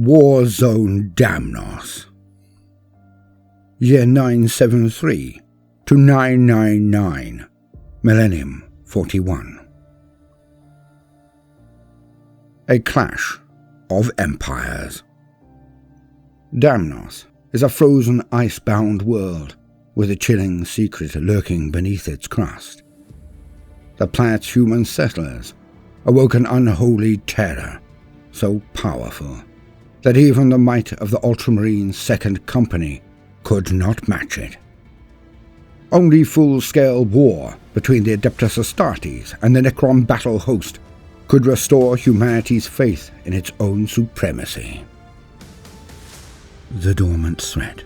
Warzone Damnos. Year 973 to 999, Millennium 41. A clash of empires. Damnos is a frozen, ice-bound world with a chilling secret lurking beneath its crust. The planet's human settlers awoke an unholy terror so powerful that even the might of the Ultramarines' Second Company could not match it. Only full-scale war between the Adeptus Astartes and the Necron battle host could restore humanity's faith in its own supremacy. The dormant threat.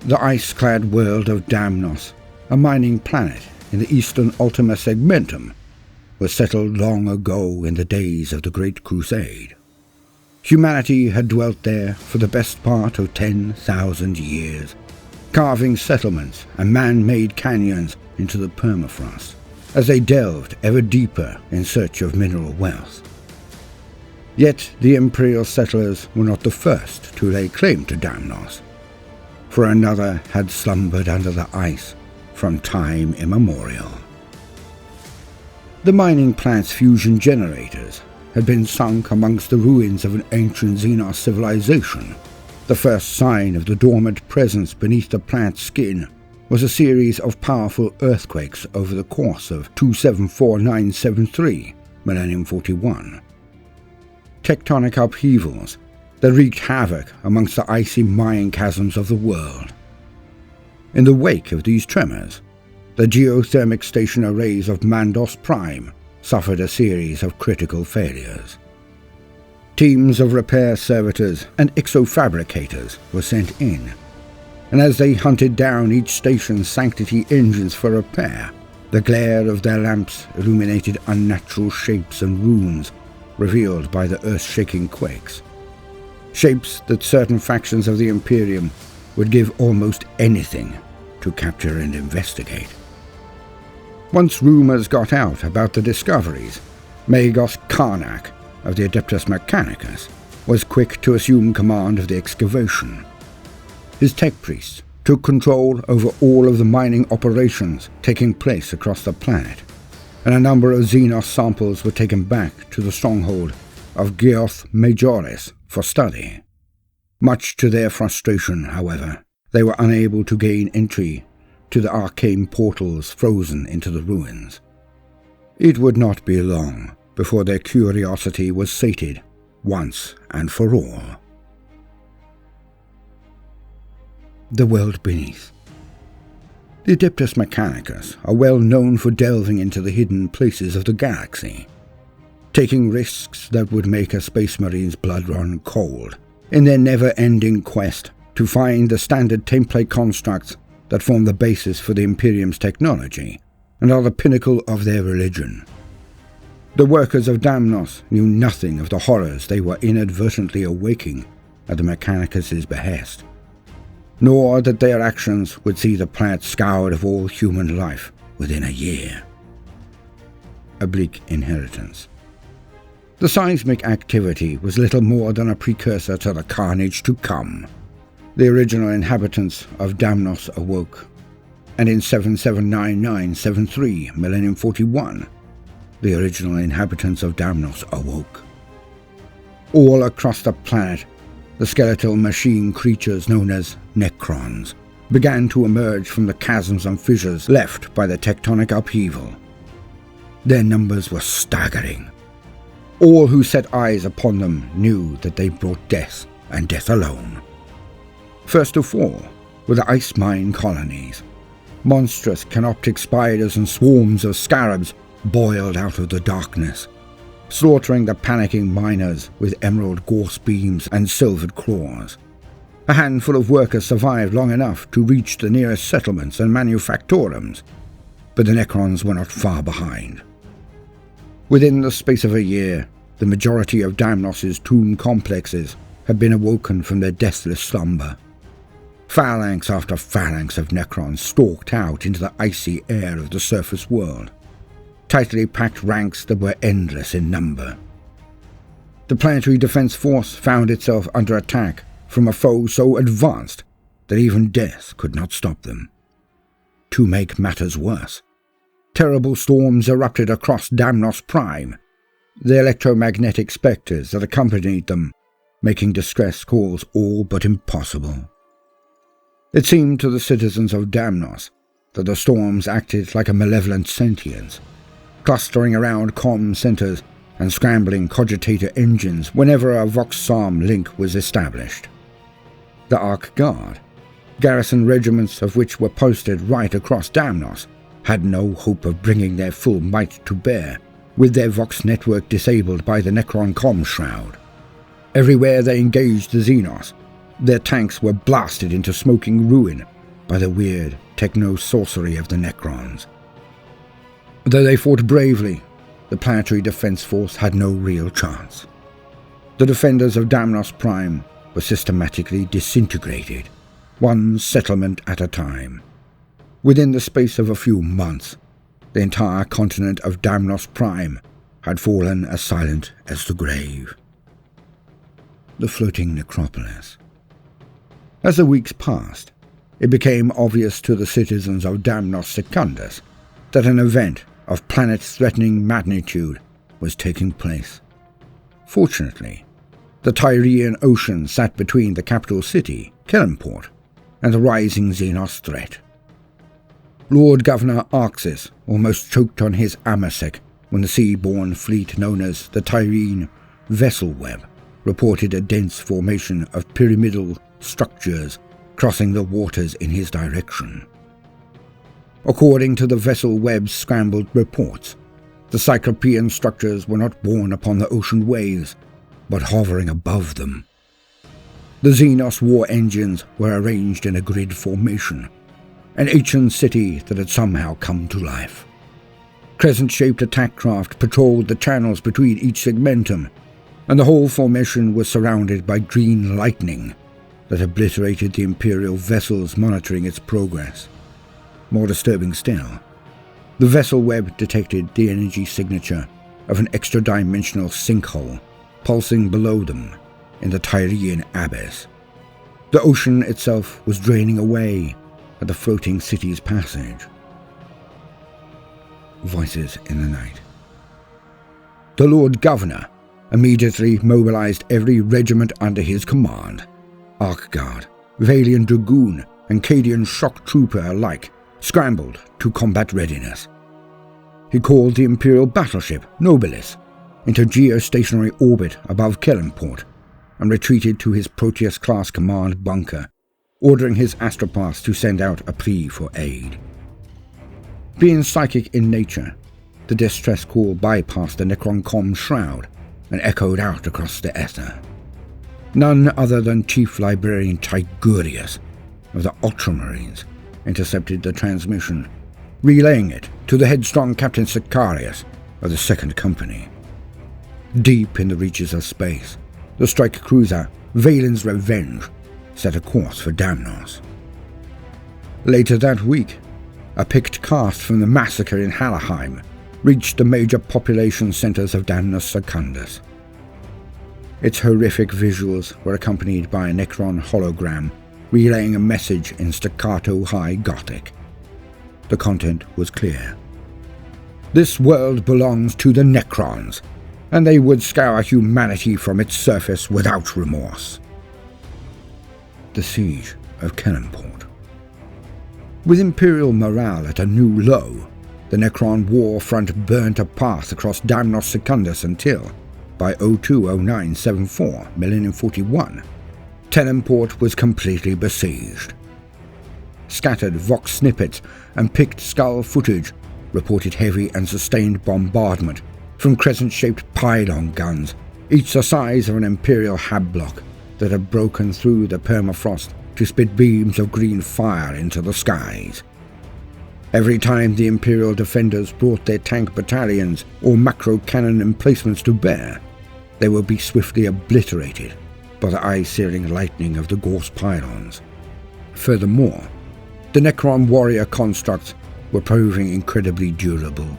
The ice-clad world of Damnos, a mining planet in the eastern Ultima Segmentum, was settled long ago in the days of the Great Crusade. Humanity had dwelt there for the best part of 10,000 years, carving settlements and man-made canyons into the permafrost as they delved ever deeper in search of mineral wealth. Yet the Imperial settlers were not the first to lay claim to Damnos, for another had slumbered under the ice from time immemorial. The mining plant's fusion generators had been sunk amongst the ruins of an ancient Xenos civilization. The first sign of the dormant presence beneath the plant's skin was a series of powerful earthquakes over the course of 274973, Millennium 41. Tectonic upheavals that wreaked havoc amongst the icy mine chasms of the world. In the wake of these tremors, the geothermic station arrays of Mandos Prime suffered a series of critical failures. Teams of repair servitors and exofabricators were sent in, and as they hunted down each station's sanctity engines for repair, the glare of their lamps illuminated unnatural shapes and runes revealed by the earth-shaking quakes. Shapes that certain factions of the Imperium would give almost anything to capture and investigate. Once rumors got out about the discoveries, Magos Karnak of the Adeptus Mechanicus was quick to assume command of the Excavation. His tech priests took control over all of the mining operations taking place across the planet, and a number of Xenos samples were taken back to the stronghold of Geoth Majoris for study. Much to their frustration, however, they were unable to gain entry to the arcane portals frozen into the ruins. It would not be long before their curiosity was sated once and for all. The world beneath. The Adeptus Mechanicus are well known for delving into the hidden places of the galaxy, taking risks that would make a Space Marine's blood run cold in their never-ending quest to find the standard template constructs that form the basis for the Imperium's technology and are the pinnacle of their religion. The workers of Damnos knew nothing of the horrors they were inadvertently awaking at the Mechanicus' behest, nor that their actions would see the planet scoured of all human life within a year. A bleak inheritance. The seismic activity was little more than a precursor to the carnage to come. The original inhabitants of Damnos awoke, and in 779973, Millennium 41, the original inhabitants of Damnos awoke. All across the planet, the skeletal machine creatures known as Necrons began to emerge from the chasms and fissures left by the tectonic upheaval. Their numbers were staggering. All who set eyes upon them knew that they brought death, and death alone. First of all were the ice mine colonies. Monstrous canoptic spiders and swarms of scarabs boiled out of the darkness, slaughtering the panicking miners with emerald gorse beams and silvered claws. A handful of workers survived long enough to reach the nearest settlements and manufactorums, but the Necrons were not far behind. Within the space of a year, the majority of Damnos' tomb complexes had been awoken from their deathless slumber. Phalanx after phalanx of Necrons stalked out into the icy air of the surface world, tightly packed ranks that were endless in number. the planetary defense force found itself under attack from a foe so advanced that even death could not stop them. To make matters worse, terrible storms erupted across Damnos Prime, the electromagnetic spectres that accompanied them, making distress calls all but impossible. It seemed to the citizens of Damnos that the storms acted like a malevolent sentience, clustering around comm centers and scrambling cogitator engines whenever a Vox-Sarm link was established. The Ark Guard, garrison regiments of which were posted right across Damnos, had no hope of bringing their full might to bear, with their Vox network disabled by the Necron comm shroud. Everywhere they engaged the Xenos, their tanks were blasted into smoking ruin by the weird techno-sorcery of the Necrons. Though they fought bravely, the planetary defense force had no real chance. The defenders of Damnos Prime were systematically disintegrated, one settlement at a time. Within the space of a few months, the entire continent of Damnos Prime had fallen as silent as the grave. The floating necropolis. As the weeks passed, it became obvious to the citizens of Damnos Secundus that an event of planet-threatening magnitude was taking place. Fortunately, the Tyrian Ocean sat between the capital city, Kellenport, and the rising Xenos threat. Lord Governor Arxis almost choked on his amasec when the sea-borne fleet known as the Tyrene Vessel Web reported a dense formation of pyramidal structures crossing the waters in his direction. According to the Vessel Web's scrambled reports, the Cyclopean structures were not borne upon the ocean waves, but hovering above them. The Xenos war engines were arranged in a grid formation, an ancient city that had somehow come to life. Crescent-shaped attack craft patrolled the channels between each segmentum, and the whole formation was surrounded by green lightning that obliterated the Imperial vessels monitoring its progress. More disturbing still, the vessel web detected the energy signature of an extra-dimensional sinkhole pulsing below them in the Tyrian abyss. The ocean itself was draining away at the floating city's passage. Voices in the night. The Lord Governor immediately mobilized every regiment under his command. Ark Guard, Valian Dragoon, and Cadian Shock Trooper alike scrambled to combat readiness. He called the Imperial battleship Nobilis into geostationary orbit above Kellenport and retreated to his Proteus-class command bunker, ordering his astropaths to send out a plea for aid. Being psychic in nature, the distress call bypassed the Necron comm shroud and echoed out across the ether. None other than Chief Librarian Sicarius of the Ultramarines intercepted the transmission, relaying it to the headstrong Captain Sicarius of the Second Company. Deep in the reaches of space, the strike cruiser Valen's Revenge set a course for Damnos. Later that week, a picked cast from the massacre in Hallerheim reached the major population centers of Damnos Secundus. Its horrific visuals were accompanied by a Necron hologram relaying a message in staccato high Gothic. The content was clear. This world belongs to the Necrons, and they would scour humanity from its surface without remorse. The Siege of Kellenport. With Imperial morale at a new low, the Necron war front burnt a path across Damnos Secundus until, by 020974 Millennium 41, Kellenport was completely besieged. Scattered Vox snippets and picked skull footage reported heavy and sustained bombardment from crescent-shaped pylon guns, each the size of an Imperial hab block, that had broken through the permafrost to spit beams of green fire into the skies. Every time the Imperial defenders brought their tank battalions or macro cannon emplacements to bear, they would be swiftly obliterated by the eye-searing lightning of the Gorse pylons. Furthermore, the Necron warrior constructs were proving incredibly durable.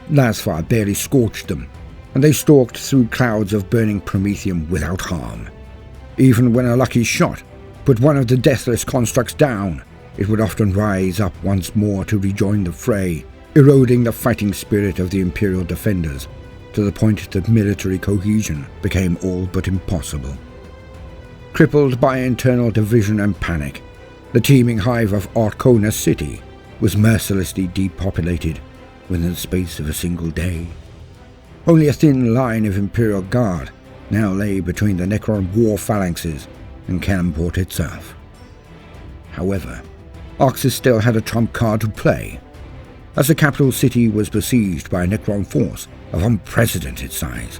Lasfire barely scorched them, and they stalked through clouds of burning promethium without harm. Even when a lucky shot put one of the deathless constructs down, it would often rise up once more to rejoin the fray, eroding the fighting spirit of the Imperial defenders to the point that military cohesion became all but impossible. Crippled by internal division and panic, the teeming hive of Arcona City was mercilessly depopulated within the space of a single day. Only a thin line of Imperial Guard now lay between the Necron war phalanxes and Kellenport itself. However, Arxis still had a trump card to play, as the capital city was besieged by a Necron force of unprecedented size.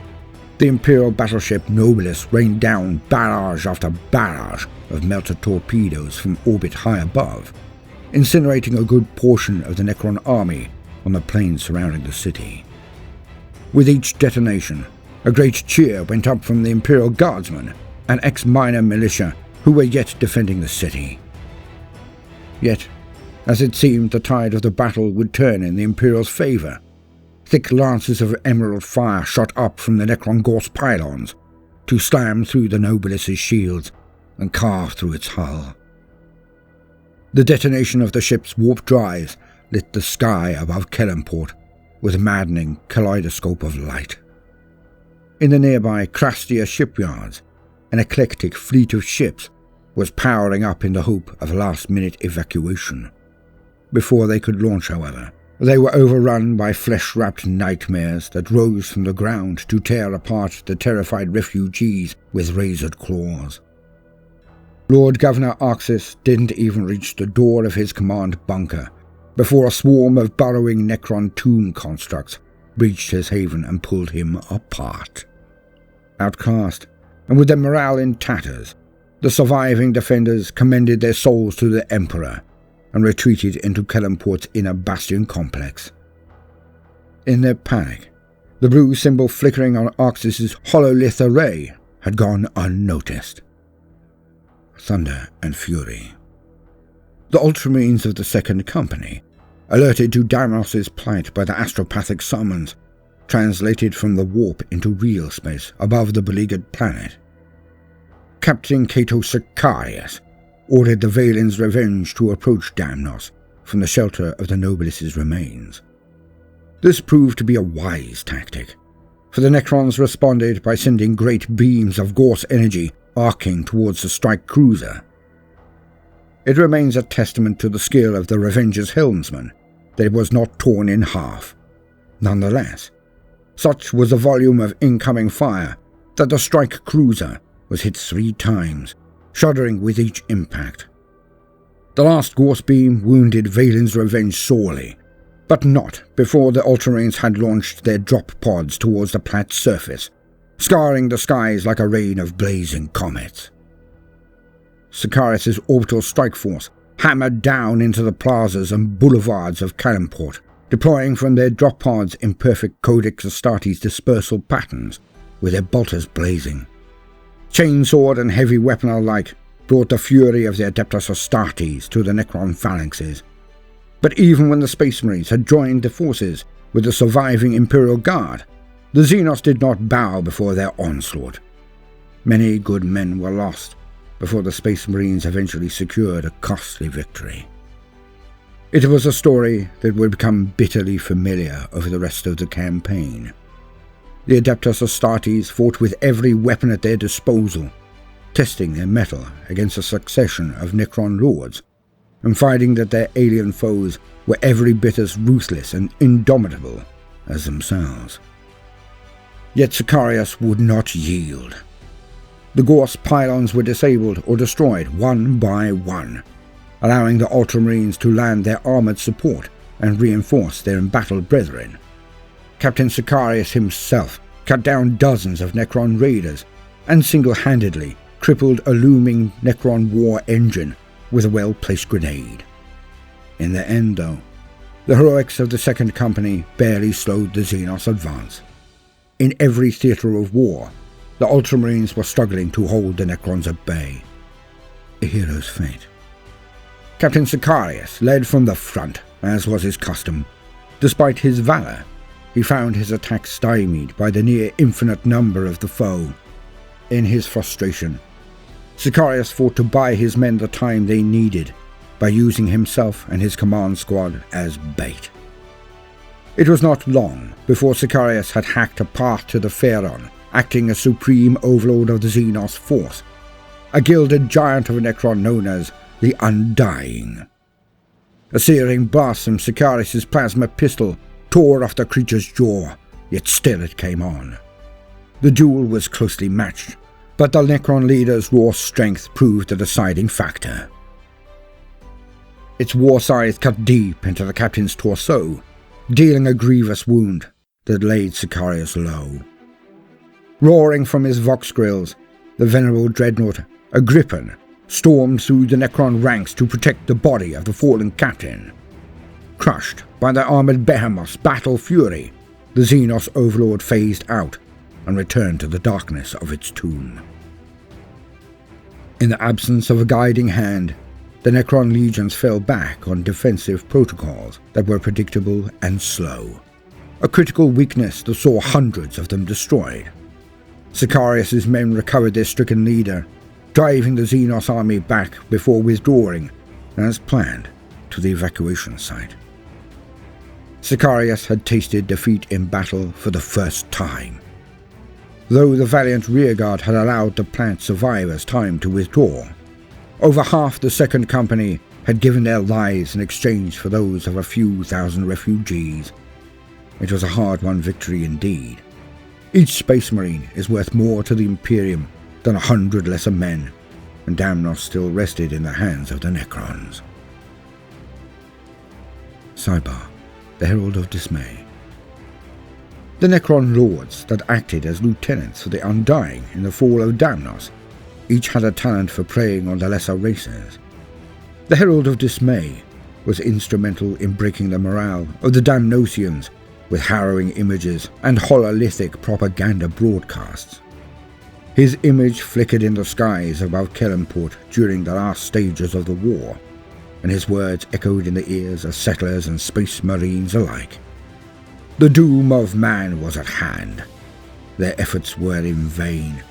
The Imperial battleship Nobilis rained down barrage after barrage of melter torpedoes from orbit high above, incinerating a good portion of the Necron army on the plains surrounding the city. With each detonation, a great cheer went up from the Imperial Guardsmen and ex-minor militia who were yet defending the city. Yet, as it seemed the tide of the battle would turn in the Imperial's favour, thick lances of emerald fire shot up from the Necron Gorse pylons to slam through the Nobilis' shields and carve through its hull. The detonation of the ship's warp drives lit the sky above Kellenport with a maddening kaleidoscope of light. In the nearby Krastia shipyards, an eclectic fleet of ships was powering up in the hope of last-minute evacuation. Before they could launch, however, they were overrun by flesh-wrapped nightmares that rose from the ground to tear apart the terrified refugees with razored claws. Lord Governor Arxis didn't even reach the door of his command bunker before a swarm of burrowing Necron tomb constructs breached his haven and pulled him apart. Outcast, and with their morale in tatters, the surviving defenders commended their souls to the Emperor and retreated into Kellenport's inner bastion complex. In their panic, the blue symbol flickering on Arxis' hololith array had gone unnoticed. Thunder and fury. The Ultramarines of the Second Company, alerted to Damnos' plight by the astropathic summons, translated from the warp into real space above the beleaguered planet. Captain Cato Sicarius ordered the Valen's Revenge to approach Damnos from the shelter of the Nobilis' remains. This proved to be a wise tactic, for the Necrons responded by sending great beams of Gorse energy arcing towards the strike cruiser. It remains a testament to the skill of the Revenge's helmsman that it was not torn in half. Nonetheless, such was the volume of incoming fire that the strike cruiser was hit 3 times, shuddering with each impact. The last Gorse beam wounded Valen's Revenge sorely, but not before the Ultramarines had launched their drop pods towards the planet's surface, scarring the skies like a rain of blazing comets. Sicarius' orbital strike force hammered down into the plazas and boulevards of Kellenport, deploying from their drop pods imperfect Codex Astartes dispersal patterns, with their bolters blazing. Chainsword and heavy weapon alike brought the fury of the Adeptus Astartes to the Necron phalanxes. But even when the Space Marines had joined the forces with the surviving Imperial Guard, the Xenos did not bow before their onslaught. Many good men were lost before the Space Marines eventually secured a costly victory. It was a story that would become bitterly familiar over the rest of the campaign. The Adeptus Astartes fought with every weapon at their disposal, testing their mettle against a succession of Necron lords, and finding that their alien foes were every bit as ruthless and indomitable as themselves. Yet Sicarius would not yield. The Gorse pylons were disabled or destroyed one by one, allowing the Ultramarines to land their armoured support and reinforce their embattled brethren. Captain Sicarius himself cut down dozens of Necron raiders and single-handedly crippled a looming Necron war engine with a well-placed grenade. In the end, though, the heroics of the Second Company barely slowed the Xenos advance. In every theatre of war, the Ultramarines were struggling to hold the Necrons at bay. A hero's fate. Captain Sicarius led from the front, as was his custom. Despite his valor, he found his attack stymied by the near infinite number of the foe. In his frustration, Sicarius fought to buy his men the time they needed by using himself and his command squad as bait. It was not long before Sicarius had hacked a path to the Pharaon, acting as supreme overlord of the Xenos force, a gilded giant of a Necron known as the Undying. A searing blast from Sicarius' plasma pistol tore off the creature's jaw, yet still it came on. The duel was closely matched, but the Necron leader's raw strength proved the deciding factor. Its war scythe cut deep into the captain's torso, dealing a grievous wound that laid Sicarius low. Roaring from his vox grills, the venerable dreadnought, a Gripen, stormed through the Necron ranks to protect the body of the fallen captain. Crushed by the armored behemoth's battle fury, the Xenos overlord phased out and returned to the darkness of its tomb. In the absence of a guiding hand, the Necron legions fell back on defensive protocols that were predictable and slow, a critical weakness that saw hundreds of them destroyed. Sicarius' men recovered their stricken leader, driving the Xenos army back before withdrawing, as planned, to the evacuation site. Sicarius had tasted defeat in battle for the first time. Though the valiant rearguard had allowed the plant survivors time to withdraw, over half the Second Company had given their lives in exchange for those of a few thousand refugees. It was a hard-won victory indeed. Each Space Marine is worth more to the Imperium than 100 lesser men, and Damnos still rested in the hands of the Necrons. Sidebar: The Herald of Dismay. The Necron lords that acted as lieutenants for the Undying in the fall of Damnos each had a talent for preying on the lesser races. The Herald of Dismay was instrumental in breaking the morale of the Damnosians with harrowing images and hololithic propaganda broadcasts. His image flickered in the skies above Kellenport during the last stages of the war, and his words echoed in the ears of settlers and space marines alike. The doom of man was at hand. Their efforts were in vain,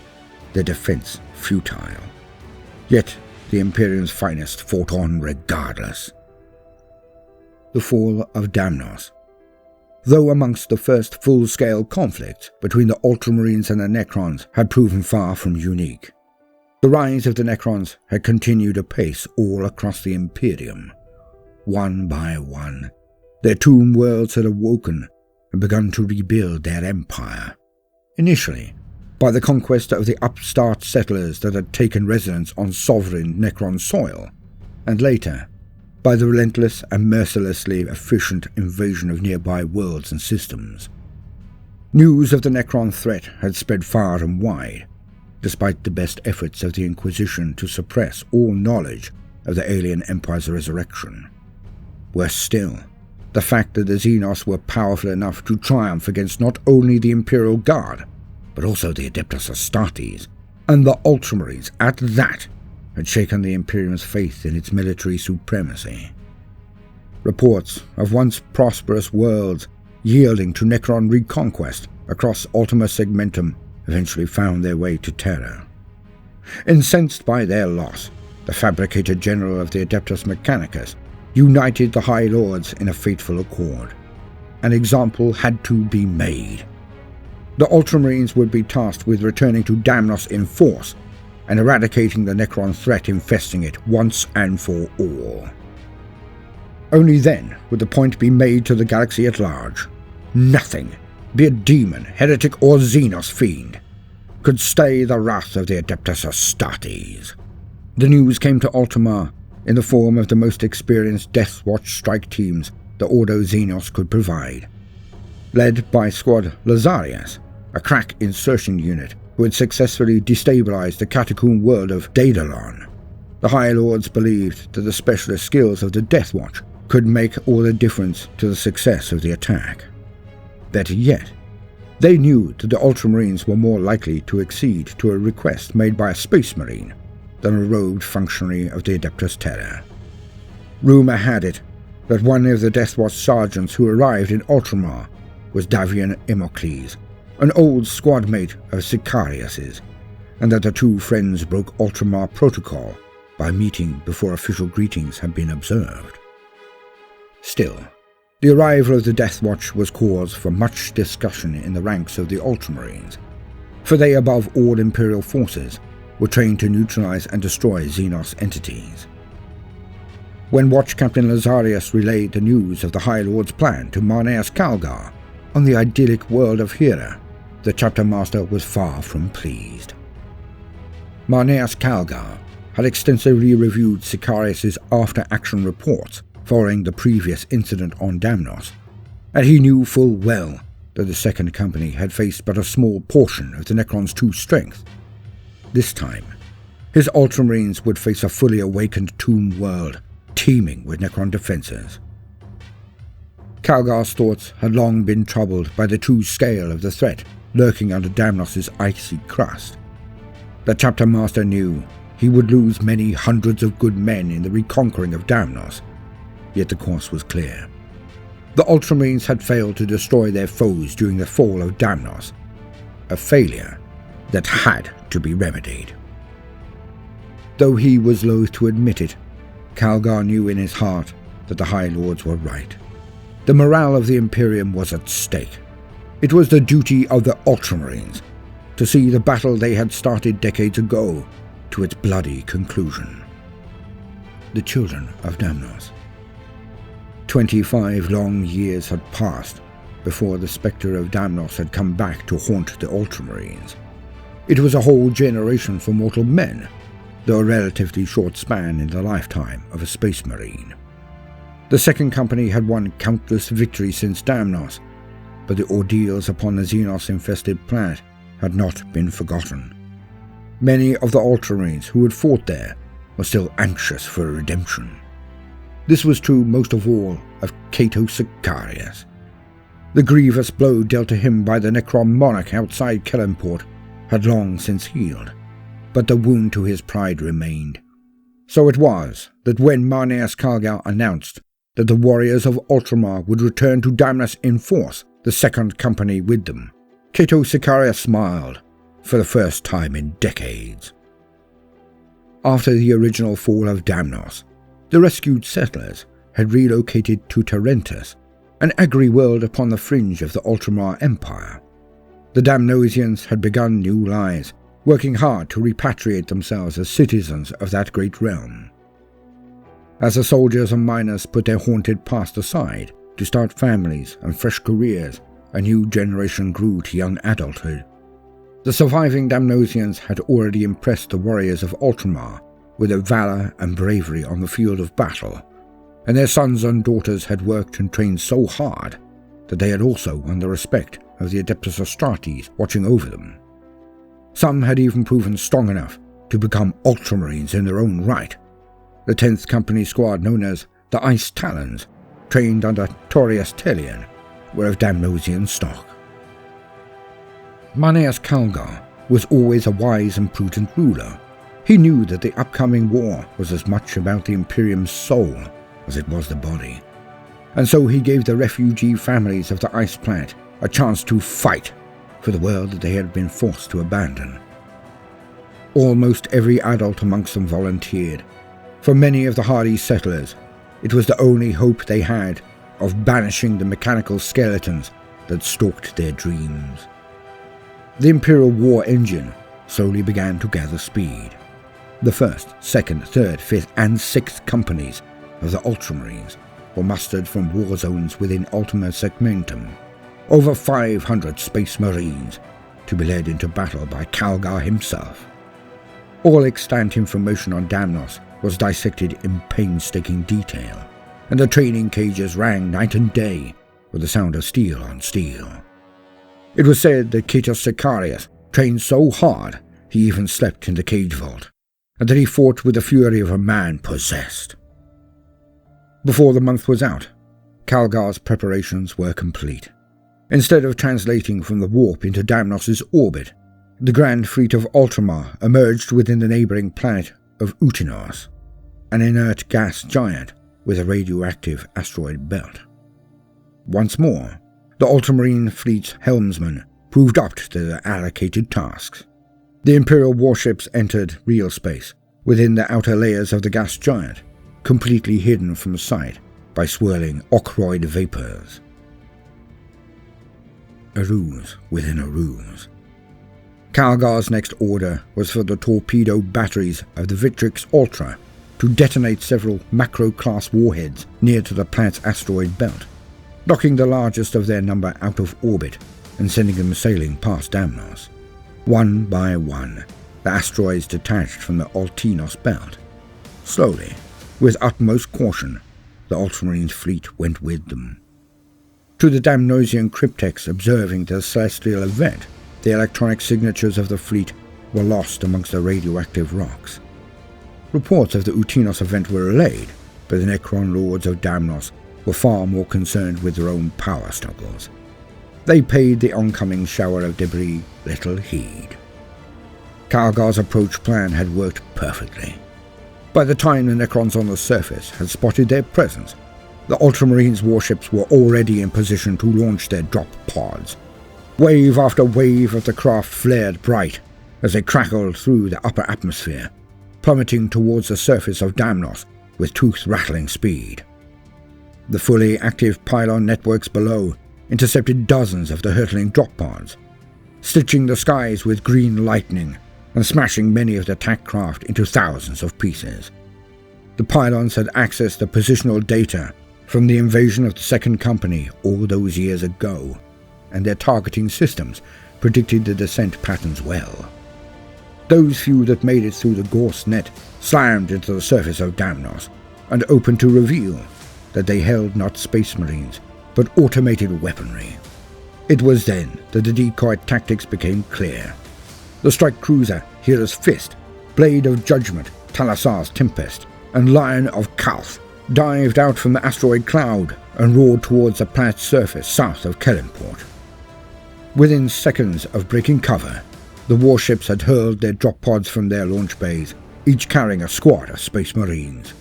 their defense futile. Yet the Imperium's finest fought on regardless. The fall of Damnos. Though amongst the first full-scale conflicts between the Ultramarines and the Necrons had proven far from unique, the rise of the Necrons had continued apace all across the Imperium. One by one, their tomb worlds had awoken and begun to rebuild their empire. Initially, by the conquest of the upstart settlers that had taken residence on sovereign Necron soil, and later, by the relentless and mercilessly efficient invasion of nearby worlds and systems. News of the Necron threat had spread far and wide, despite the best efforts of the Inquisition to suppress all knowledge of the alien empire's resurrection. Worse still, the fact that the Xenos were powerful enough to triumph against not only the Imperial Guard, but also the Adeptus Astartes, and the Ultramarines at that, had shaken the Imperium's faith in its military supremacy. Reports of once prosperous worlds yielding to Necron reconquest across Ultima Segmentum eventually found their way to Terra. Incensed by their loss, the fabricated general of the Adeptus Mechanicus united the High Lords in a fateful accord. An example had to be made. The Ultramarines would be tasked with returning to Damnos in force and eradicating the Necron threat infesting it once and for all. Only then would the point be made to the galaxy at large. Nothing, be it demon, heretic, or Xenos fiend, could stay the wrath of the Adeptus Astartes. The news came to Ultima in the form of the most experienced Death Watch strike teams the Ordo Xenos could provide. Led by Squad Lazarius, a crack insertion unit who had successfully destabilized the catacomb world of Daedalon, the High Lords believed that the specialist skills of the Death Watch could make all the difference to the success of the attack. Better yet, they knew that the Ultramarines were more likely to accede to a request made by a Space Marine than a robed functionary of the Adeptus Terra. Rumor had it that one of the Death Watch sergeants who arrived in Ultramar was Davian Imocles, an old squadmate of Sicarius's, and that the two friends broke Ultramar protocol by meeting before official greetings had been observed. Still, the arrival of the Death Watch was cause for much discussion in the ranks of the Ultramarines, for they, above all Imperial forces, were trained to neutralize and destroy Xenos entities. When Watch Captain Lazarius relayed the news of the High Lord's plan to Marneus Calgar on the idyllic world of Hera, the chapter master was far from pleased. Marneus Calgar had extensively reviewed Sicarius' after-action reports following the previous incident on Damnos, and he knew full well that the Second Company had faced but a small portion of the Necron's true strength. This time, his Ultramarines would face a fully awakened tomb world teeming with Necron defenses. Calgar's thoughts had long been troubled by the true scale of the threat lurking under Damnos' icy crust. The chapter master knew he would lose many hundreds of good men in the reconquering of Damnos, yet the course was clear. The Ultramarines had failed to destroy their foes during the fall of Damnos, a failure that had to be remedied. Though he was loath to admit it, Calgar knew in his heart that the High Lords were right. The morale of the Imperium was at stake. It was the duty of the Ultramarines to see the battle they had started decades ago to its bloody conclusion. The children of Damnos. 25 long years had passed before the spectre of Damnos had come back to haunt the Ultramarines. It was a whole generation for mortal men, though a relatively short span in the lifetime of a space marine. The Second Company had won countless victories since Damnos, but the ordeals upon the Xenos-infested planet had not been forgotten. Many of the Ultramarines who had fought there were still anxious for redemption. This was true most of all of Cato Sicarius. The grievous blow dealt to him by the Necron monarch outside Kellenport had long since healed, but the wound to his pride remained. So it was that when Marneus Calgar announced that the warriors of Ultramar would return to Damnos in force, the Second Company with them, Cato Sicarius smiled for the first time in decades. After the original fall of Damnos, the rescued settlers had relocated to Tarentus, an agri-world upon the fringe of the Ultramar Empire. The Damnosians had begun new lives, working hard to repatriate themselves as citizens of that great realm. As the soldiers and miners put their haunted past aside to start families and fresh careers, a new generation grew to young adulthood. The surviving Damnosians had already impressed the warriors of Ultramar with their valor and bravery on the field of battle, and their sons and daughters had worked and trained so hard that they had also won the respect of the Adeptus Astartes watching over them. Some had even proven strong enough to become Ultramarines in their own right. The 10th Company squad, known as the Ice Talons, trained under Torius Telian, were of Damnosian stock. Marneus Calgar was always a wise and prudent ruler. He knew that the upcoming war was as much about the Imperium's soul as it was the body, and so he gave the refugee families of the Ice Planet a chance to fight for the world that they had been forced to abandon. Almost every adult amongst them volunteered. For many of the hardy settlers, it was the only hope they had of banishing the mechanical skeletons that stalked their dreams. The Imperial war engine slowly began to gather speed. The 1st, 2nd, 3rd, 5th, and 6th companies of the Ultramarines were mustered from war zones within Ultima Segmentum. Over 500 Space Marines to be led into battle by Calgar himself. All extant information on Damnos was dissected in painstaking detail, and the training cages rang night and day with the sound of steel on steel. It was said that Cato Sicarius trained so hard he even slept in the cage vault, and that he fought with the fury of a man possessed. Before the month was out, Calgar's preparations were complete. Instead of translating from the warp into Damnos' orbit, the grand fleet of Ultramar emerged within the neighboring planet of Utinos, an inert gas giant with a radioactive asteroid belt. Once more, the The Ultramarine fleet's helmsmen proved up to their allocated tasks. The Imperial warships entered real space within the outer layers of the gas giant, completely hidden from sight by swirling ochroid vapors. A ruse within a ruse. Calgar's next order was for the torpedo batteries of the Victrix Ultra to detonate several macro-class warheads near to the planet's asteroid belt, knocking the largest of their number out of orbit and sending them sailing past Damnos. One by one, the asteroids detached from the Altinos belt. Slowly, with utmost caution, the Ultramarines fleet went with them. To the Damnosian cryptex observing the celestial event, the electronic signatures of the fleet were lost amongst the radioactive rocks. Reports of the Utinos event were relayed, but the Necron lords of Damnos were far more concerned with their own power struggles. They paid the oncoming shower of debris little heed. Calgar's approach plan had worked perfectly. By the time the Necrons on the surface had spotted their presence, the Ultramarines' warships were already in position to launch their drop pods. Wave after wave of the craft flared bright as they crackled through the upper atmosphere, plummeting towards the surface of Damnos with tooth-rattling speed. The fully active pylon networks below intercepted dozens of the hurtling drop pods, stitching the skies with green lightning and smashing many of the attack craft into thousands of pieces. The pylons had accessed the positional data from the invasion of the Second Company all those years ago, and their targeting systems predicted the descent patterns well. Those few that made it through the Gorse net slammed into the surface of Damnos and opened to reveal that they held not Space Marines, but automated weaponry. It was then that the decoy tactics became clear. The strike cruiser Hera's Fist, Blade of Judgment, Talassar's Tempest, and Lion of Calth dived out from the asteroid cloud and roared towards the planet's surface south of Kellenport. Within seconds of breaking cover, the warships had hurled their drop pods from their launch bays, each carrying a squad of Space Marines.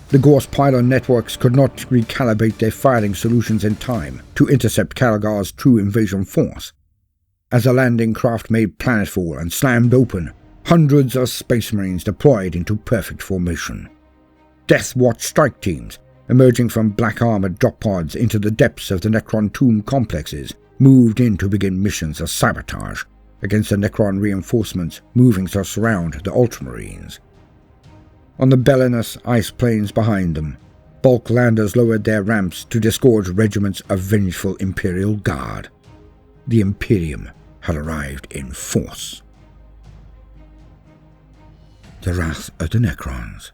The Gorse pylon networks could not recalibrate their firing solutions in time to intercept Calgar's true invasion force. As the landing craft made planetfall and slammed open, hundreds of Space Marines deployed into perfect formation. Death Watch strike teams, emerging from black-armored drop pods into the depths of the Necron tomb complexes, moved in to begin missions of sabotage against the Necron reinforcements moving to surround the Ultramarines. On the Belenus ice plains behind them, bulk landers lowered their ramps to disgorge regiments of vengeful Imperial Guard. The Imperium had arrived in force. The Wrath of the Necrons.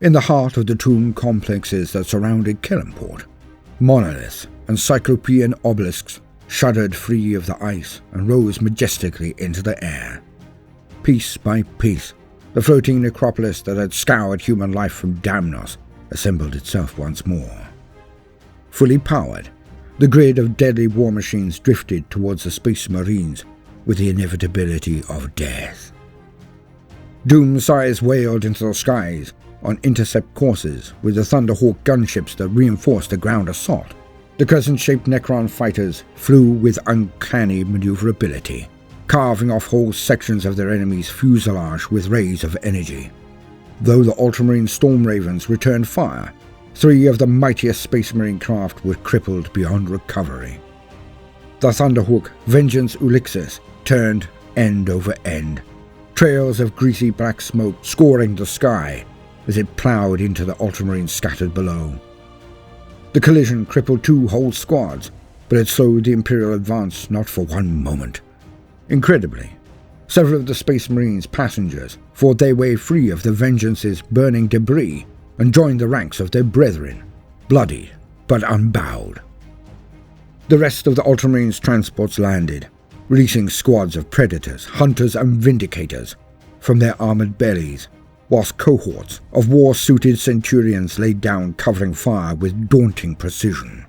In the heart of the tomb complexes that surrounded Kellenport, monoliths and cyclopean obelisks shuddered free of the ice and rose majestically into the air. Piece by piece, the floating necropolis that had scoured human life from Damnos assembled itself once more. Fully powered, the grid of deadly war machines drifted towards the Space Marines with the inevitability of death. Doom sighs wailed into the skies on intercept courses with the Thunderhawk gunships that reinforced the ground assault. The crescent-shaped Necron fighters flew with uncanny maneuverability, carving off whole sections of their enemy's fuselage with rays of energy. Though the Ultramarine Storm Ravens returned fire, 3 of the mightiest Space Marine craft were crippled beyond recovery. The Thunderhawk Vengeance Ulixis turned end over end, trails of greasy black smoke scoring the sky as it ploughed into the Ultramarines scattered below. The collision crippled 2 whole squads, but it slowed the Imperial advance not for one moment. Incredibly, several of the Space Marines' passengers fought their way free of the Vengeance's burning debris and joined the ranks of their brethren, bloodied but unbowed. The rest of the Ultramarines' transports landed, releasing squads of Predators, Hunters and Vindicators from their armored bellies, whilst cohorts of war-suited Centurions laid down covering fire with daunting precision.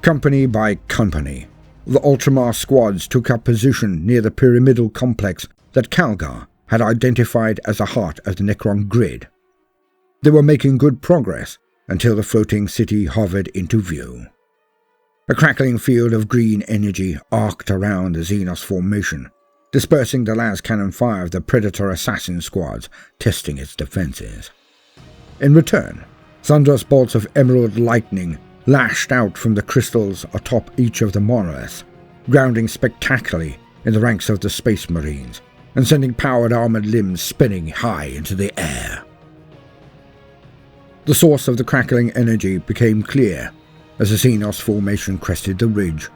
Company by company, the Ultramar squads took up position near the pyramidal complex that Calgar had identified as the heart of the Necron grid. They were making good progress until the floating city hovered into view. A crackling field of green energy arced around the Xenos formation, dispersing the las cannon fire of the Predator assassin squads, testing its defenses. In return, thunderous bolts of emerald lightning lashed out from the crystals atop each of the monoliths, grounding spectacularly in the ranks of the Space Marines, and sending powered armored limbs spinning high into the air. The source of the crackling energy became clear as the Xenos formation crested the ridge.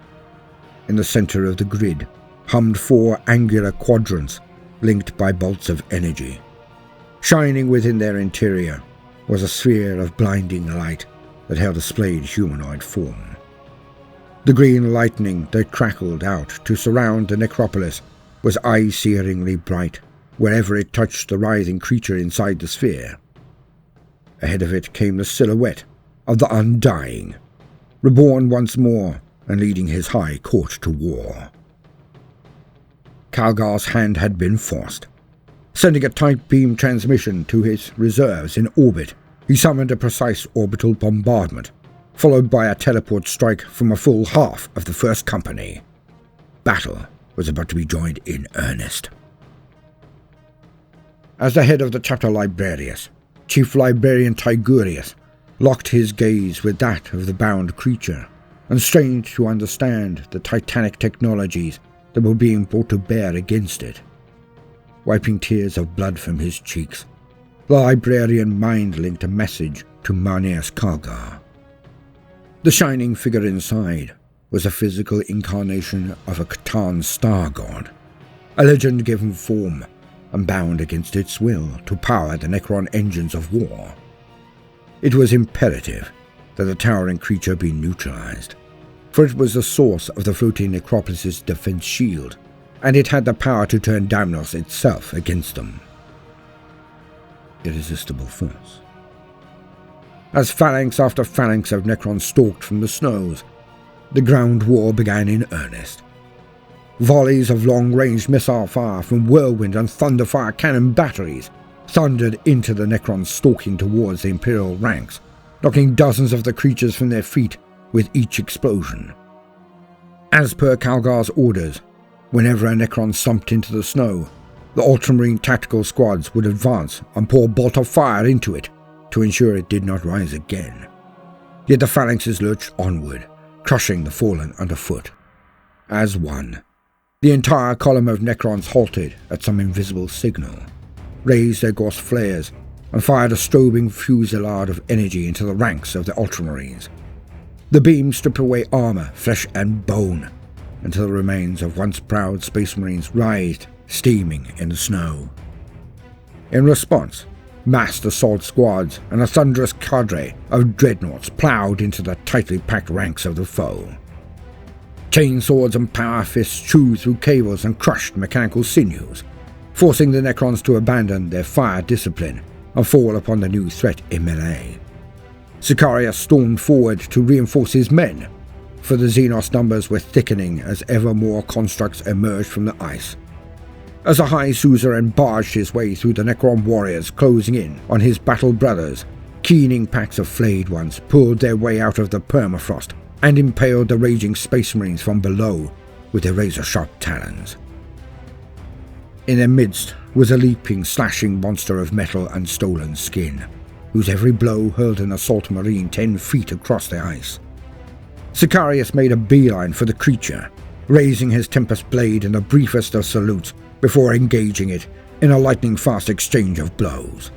In the center of the grid hummed 4 angular quadrants linked by bolts of energy. Shining within their interior was a sphere of blinding light that held a splayed humanoid form. The green lightning that crackled out to surround the necropolis was eye-searingly bright wherever it touched the writhing creature inside the sphere. Ahead of it came the silhouette of the Undying, reborn once more and leading his high court to war. Calgar's hand had been forced. Sending a tight beam transmission to his reserves in orbit, he summoned a precise orbital bombardment, followed by a teleport strike from a full half of the first company. Battle was about to be joined in earnest. As the head of the chapter librarius, Chief Librarian Tigurius locked his gaze with that of the bound creature and strained to understand the titanic technologies that were being brought to bear against it. Wiping tears of blood from his cheeks, the librarian mind-linked a message to Marneus Calgar. The shining figure inside was a physical incarnation of a Catan star god, a legend given form and bound against its will to power the Necron engines of war. It was imperative that the towering creature be neutralized, for it was the source of the floating necropolis's defense shield, and it had the power to turn Damnos itself against them. Irresistible force. As phalanx after phalanx of Necrons stalked from the snows, the ground war began in earnest. Volleys of long-range missile fire from whirlwind and thunderfire cannon batteries thundered into the Necrons stalking towards the Imperial ranks, knocking dozens of the creatures from their feet with each explosion. As per Calgar's orders, whenever a Necron slumped into the snow, the Ultramarine tactical squads would advance and pour a bolt of fire into it to ensure it did not rise again. Yet the phalanxes lurched onward, crushing the fallen underfoot. As one, the entire column of Necrons halted at some invisible signal, raised their gauze flares, and fired a strobing fusillade of energy into the ranks of the Ultramarines. The beam stripped away armor, flesh and bone, until the remains of once proud Space Marines writhed, steaming in the snow. In response, massed assault squads and a thunderous cadre of dreadnoughts ploughed into the tightly packed ranks of the foe. Chainswords and power fists chewed through cables and crushed mechanical sinews, forcing the Necrons to abandon their fire discipline and fall upon the new threat in melee. Sicarius stormed forward to reinforce his men, for the Xenos numbers were thickening as ever more constructs emerged from the ice. As a high suzerain barged his way through the Necron warriors closing in on his battle brothers, keening packs of flayed ones pulled their way out of the permafrost and impaled the raging Space Marines from below with their razor-sharp talons. In their midst was a leaping, slashing monster of metal and stolen skin, whose every blow hurled an assault marine 10 feet across the ice. Sicarius made a beeline for the creature, raising his Tempest blade in the briefest of salutes before engaging it in a lightning-fast exchange of blows.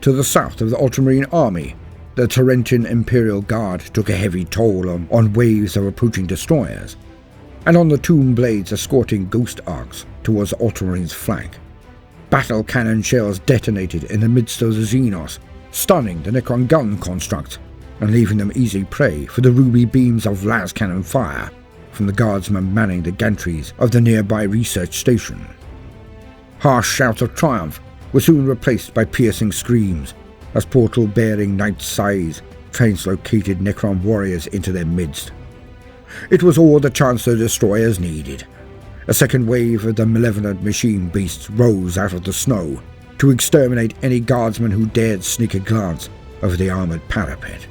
To the south of the Ultramarine army, the Tarentan Imperial Guard took a heavy toll on waves of approaching destroyers, and on the tomb blades escorting ghost arcs towards the Ultramarines' flank. Battle cannon shells detonated in the midst of the Xenos, stunning the Necron gun constructs and leaving them easy prey for the ruby beams of las cannon fire from the guardsmen manning the gantries of the nearby research station. Harsh shouts of triumph were soon replaced by piercing screams as portal-bearing Night Sighs translocated Necron warriors into their midst. It was all the Chancellor destroyers needed. A second wave of the malevolent machine beasts rose out of the snow to exterminate any guardsman who dared sneak a glance over the armored parapet.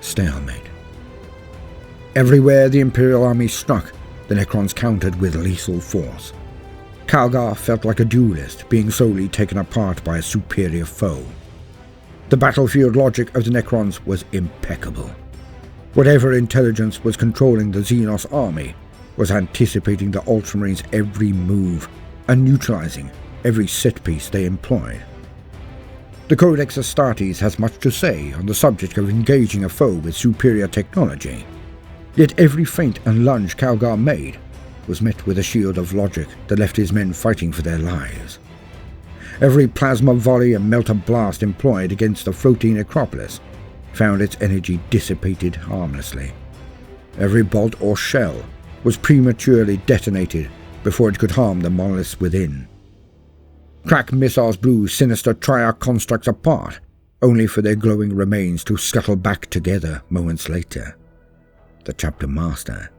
stalemate. Everywhere the Imperial army struck, the Necrons countered with lethal force. Calgar felt like a duelist being slowly taken apart by a superior foe. The battlefield logic of the Necrons was impeccable. Whatever intelligence was controlling the Xenos army was anticipating the Ultramarines' every move and neutralizing every set-piece they employed. The Codex Astartes has much to say on the subject of engaging a foe with superior technology, yet every feint and lunge Calgar made was met with a shield of logic that left his men fighting for their lives. Every plasma volley and melter blast employed against the floating necropolis found its energy dissipated harmlessly. Every bolt or shell was prematurely detonated before it could harm the monoliths within. Crack missiles blew sinister Triarch constructs apart, only for their glowing remains to scuttle back together moments later. The Chapter Master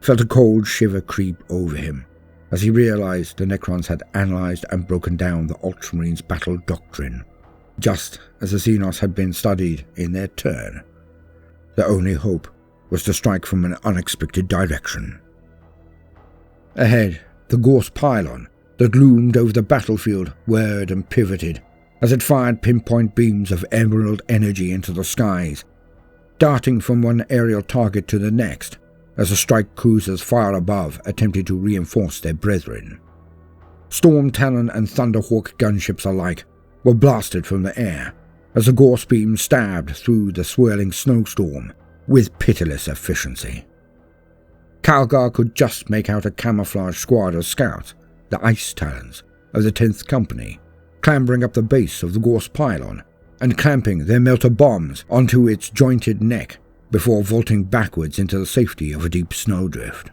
felt a cold shiver creep over him as he realized the Necrons had analyzed and broken down the Ultramarines' battle doctrine, just as the Xenos had been studied in their turn. The only hope was to strike from an unexpected direction. Ahead, the Gorse pylon that loomed over the battlefield whirred and pivoted as it fired pinpoint beams of emerald energy into the skies, darting from one aerial target to the next as the strike cruisers far above attempted to reinforce their brethren. Storm Talon and Thunderhawk gunships alike were blasted from the air as the Gorse beam stabbed through the swirling snowstorm with pitiless efficiency. Calgar could just make out a camouflaged squad of scouts, the Ice Talons of the 10th Company, clambering up the base of the Gorse pylon and clamping their melter bombs onto its jointed neck before vaulting backwards into the safety of a deep snowdrift.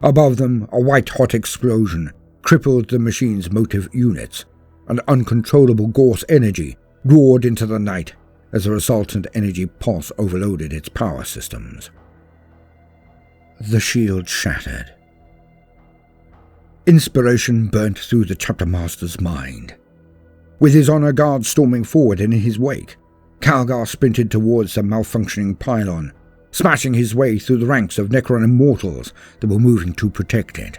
Above them, a white-hot explosion crippled the machine's motive units, and uncontrollable Gorse energy roared into the night as the resultant energy pulse overloaded its power systems. The shield shattered. Inspiration burnt through the Chapter Master's mind. With his honor guard storming forward in his wake, Calgar sprinted towards the malfunctioning pylon, smashing his way through the ranks of Necron immortals that were moving to protect it.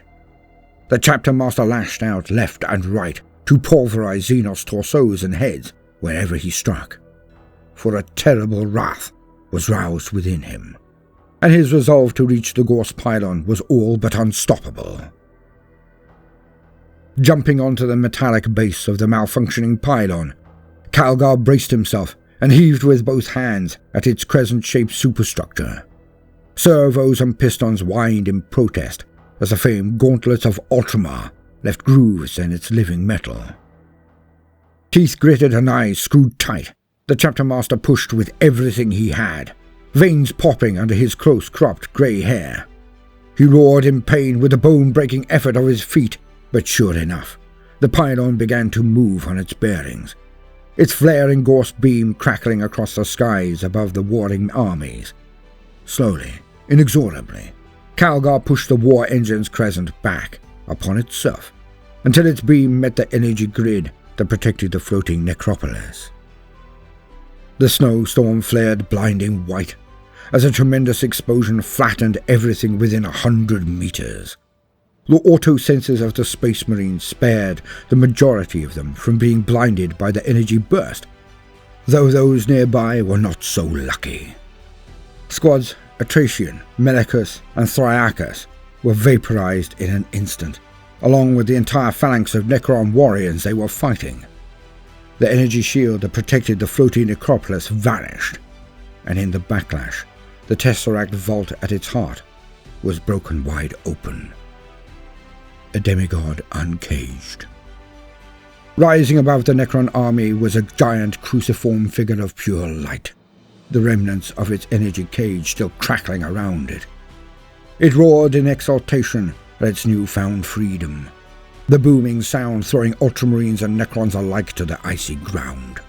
The Chapter Master lashed out left and right to pulverize Xenos torsos and heads wherever he struck, for a terrible wrath was roused within him, and his resolve to reach the Gorse pylon was all but unstoppable. Jumping onto the metallic base of the malfunctioning pylon, Calgar braced himself and heaved with both hands at its crescent-shaped superstructure. Servos and pistons whined in protest as the famed gauntlets of Ultramar left grooves in its living metal. Teeth gritted and eyes screwed tight, the Chapter Master pushed with everything he had, veins popping under his close-cropped grey hair. He roared in pain with the bone-breaking effort of his feet, but sure enough, the pylon began to move on its bearings, its flaring Gorse beam crackling across the skies above the warring armies. Slowly, inexorably, Calgar pushed the war engine's crescent back upon itself until its beam met the energy grid that protected the floating necropolis. The snowstorm flared blinding white as a tremendous explosion flattened everything within 100 meters. The auto-sensors of the Space Marines spared the majority of them from being blinded by the energy burst, though those nearby were not so lucky. Squads Atracian, Melicus, and Thriacus were vaporized in an instant, along with the entire phalanx of Necron warriors they were fighting. The energy shield that protected the floating necropolis vanished, and in the backlash, the Tesseract vault at its heart was broken wide open. A demigod uncaged. Rising above the Necron army was a giant cruciform figure of pure light, the remnants of its energy cage still crackling around it. It roared in exultation at its newfound freedom, the booming sound throwing Ultramarines and Necrons alike to the icy ground.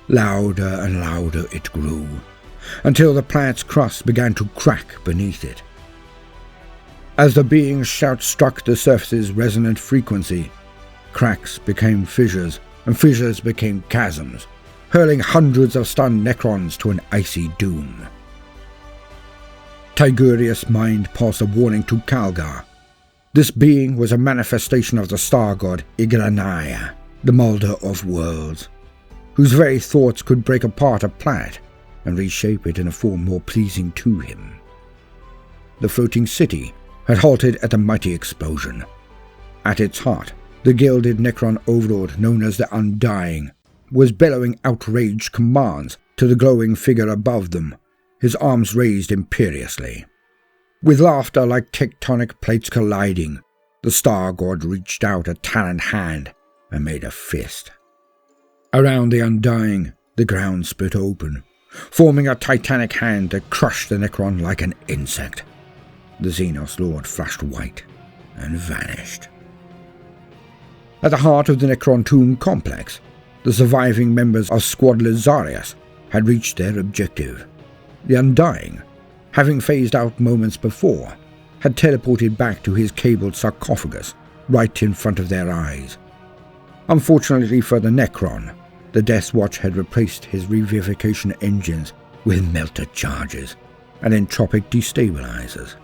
Louder and louder it grew, until the planet's crust began to crack beneath it. As the being's shout struck the surface's resonant frequency, cracks became fissures, and fissures became chasms, hurling hundreds of stunned Necrons to an icy doom. Tigurius' mind passed a warning to Calgar. This being was a manifestation of the star god Igranaya, the Molder of Worlds, whose very thoughts could break apart a planet and reshape it in a form more pleasing to him. The floating city had halted at a mighty explosion. At its heart, the gilded Necron overlord known as the Undying was bellowing outraged commands to the glowing figure above them, his arms raised imperiously. With laughter like tectonic plates colliding, the star god reached out a taloned hand and made a fist. Around the Undying, the ground split open, forming a titanic hand that crushed the Necron like an insect. The Xenos Lord flashed white and vanished. At the heart of the Necron tomb complex, the surviving members of Squad Sicarius had reached their objective. The Undying, having phased out moments before, had teleported back to his cabled sarcophagus right in front of their eyes. Unfortunately for the Necron, the Death Watch had replaced his revivification engines with melter charges and entropic destabilizers.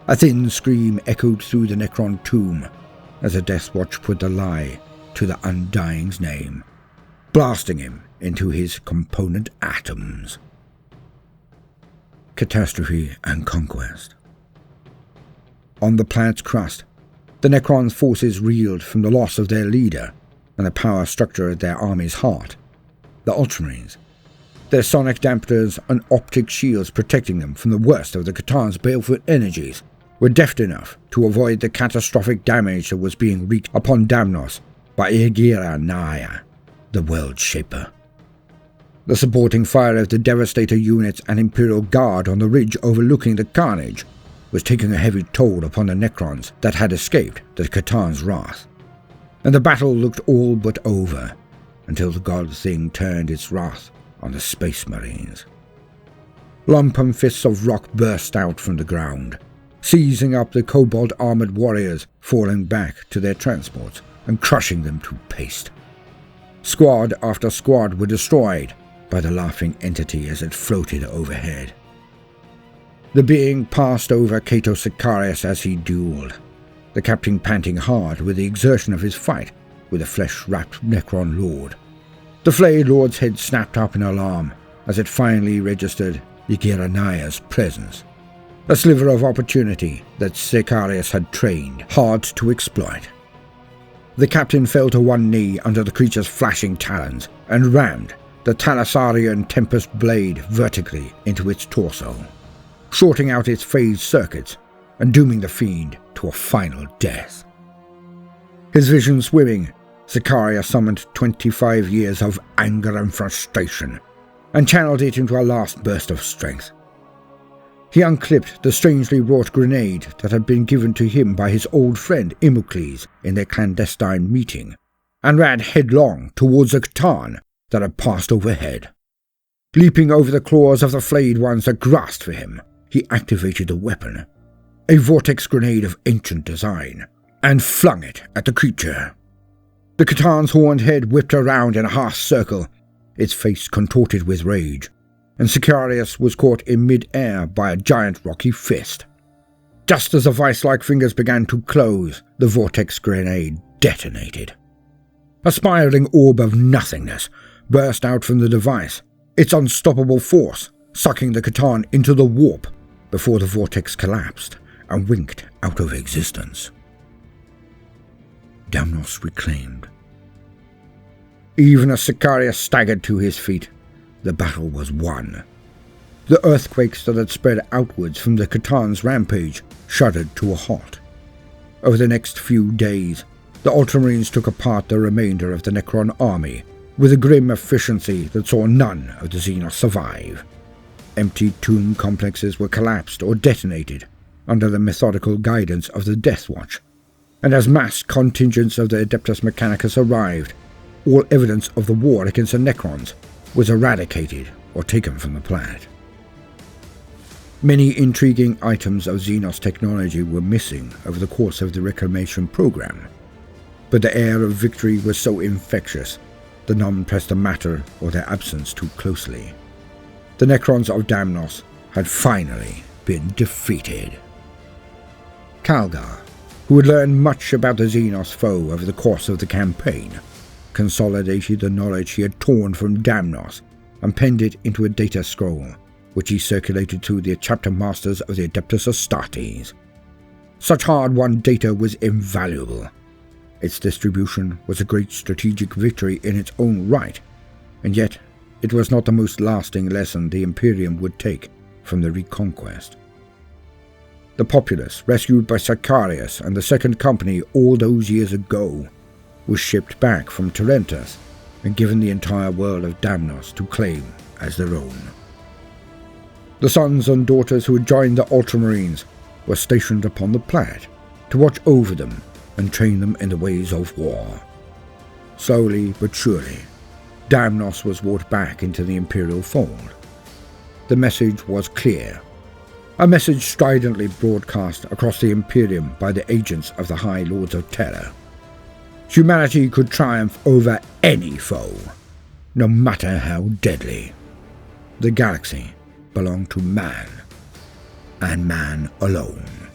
A thin scream echoed through the Necron tomb as the Death Watch put the lie to the Undying's name, blasting him into his component atoms. Catastrophe and conquest. On the planet's crust, the Necron's forces reeled from the loss of their leader and the power structure at their army's heart, the Ultramarines. Their sonic dampeners and optic shields protecting them from the worst of the Catan's baleful energies were deft enough to avoid the catastrophic damage that was being wreaked upon Damnos by Igranaya, the World Shaper. The supporting fire of the Devastator units and Imperial Guard on the ridge overlooking the carnage was taking a heavy toll upon the Necrons that had escaped the Catan's wrath, and the battle looked all but over until the God Thing turned its wrath on the Space Marines. Lumpen fists of rock burst out from the ground, seizing up the cobalt-armored warriors falling back to their transports and crushing them to paste. Squad after squad were destroyed by the laughing entity as it floated overhead. The being passed over Cato Sicarius as he dueled, the captain panting hard with the exertion of his fight with the flesh-wrapped Necron Lord. The flayed Lord's head snapped up in alarm as it finally registered Igiranaya's presence, a sliver of opportunity that Sicarius had trained hard to exploit. The captain fell to one knee under the creature's flashing talons and rammed the Thalassarian Tempest blade vertically into its torso, shorting out its phased circuits and dooming the fiend to a final death. His vision swimming, Sicarius summoned 25 years of anger and frustration and channeled it into a last burst of strength. He unclipped the strangely wrought grenade that had been given to him by his old friend Imocles in their clandestine meeting, and ran headlong towards the Catan that had passed overhead. Leaping over the claws of the flayed ones that grasped for him, he activated the weapon, a vortex grenade of ancient design, and flung it at the creature. The Catan's horned head whipped around in a half circle, its face contorted with rage, and Sicarius was caught in mid-air by a giant rocky fist. Just as the vice-like fingers began to close, the vortex grenade detonated. A spiraling orb of nothingness burst out from the device, its unstoppable force sucking the Catan into the warp before the vortex collapsed and winked out of existence. Damnos reclaimed. Even as Sicarius staggered to his feet, the battle was won. The earthquakes that had spread outwards from the Catan's rampage shuddered to a halt. Over the next few days, the Ultramarines took apart the remainder of the Necron army with a grim efficiency that saw none of the Xenos survive. Empty tomb complexes were collapsed or detonated under the methodical guidance of the Death Watch, and as mass contingents of the Adeptus Mechanicus arrived, all evidence of the war against the Necrons was eradicated or taken from the planet. Many intriguing items of Xenos technology were missing over the course of the reclamation program, but the air of victory was so infectious The none pressed the matter or their absence too closely. The Necrons of Damnos had finally been defeated. Calgar, who had learned much about the Xenos foe over the course of the campaign, consolidated the knowledge he had torn from Damnos and penned it into a data scroll, which he circulated to the chapter masters of the Adeptus Astartes. Such hard-won data was invaluable. Its distribution was a great strategic victory in its own right, and yet it was not the most lasting lesson the Imperium would take from the reconquest. The populace, rescued by Sicarius and the Second Company all those years ago, was shipped back from Tarentus and given the entire world of Damnos to claim as their own. The sons and daughters who had joined the Ultramarines were stationed upon the planet to watch over them and train them in the ways of war. Slowly but surely, Damnos was brought back into the Imperial fold. The message was clear, a message stridently broadcast across the Imperium by the agents of the High Lords of Terror. Humanity could triumph over any foe, no matter how deadly. The galaxy belonged to man, and man alone.